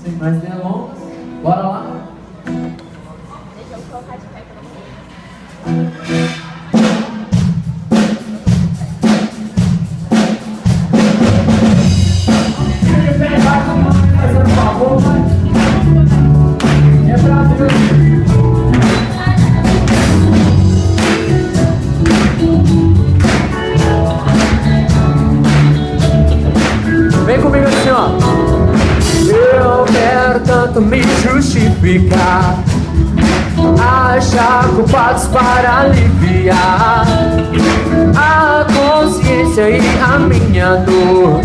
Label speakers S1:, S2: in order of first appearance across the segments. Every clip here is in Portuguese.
S1: Sem mais delongas, bora lá.
S2: Deixa eu colocar de pé pra você.
S1: Fazendo favor, vai. É pra Deus. Vem comigo assim, ó. Eu quero tanto me justificar, achar culpados para aliviar a consciência e a minha dor.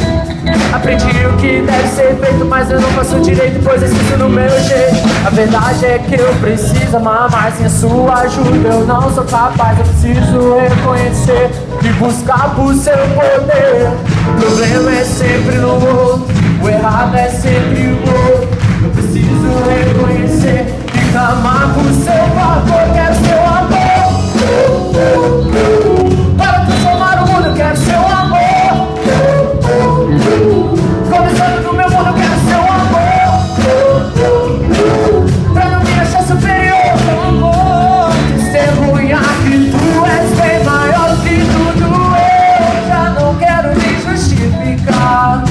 S1: Aprendi o que deve ser feito, mas eu não faço direito, pois esqueço no meu jeito. A verdade é que eu preciso amar, mas sem a sua ajuda eu não sou capaz. Eu preciso reconhecer e buscar por seu poder. O problema é sempre no outro, o errado é sempre o outro. Eu preciso reconhecer e clamar por seu favor. Quero seu amor para transformar o mundo. Eu quero seu amor. Começando no meu mundo, eu quero seu amor pra não me achar superior. Seu amor, testemunhar que tu és bem maior que tudo. Eu já não quero me justificar,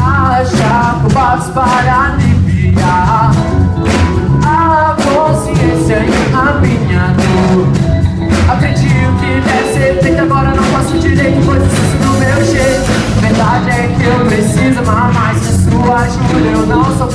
S1: achar culpados para aliviar a consciência e a minha dor. Aprendi o que deve ser feito, agora não faço direito, pois isso no meu jeito. A verdade é que eu preciso amar, mas sem sua ajuda eu não sou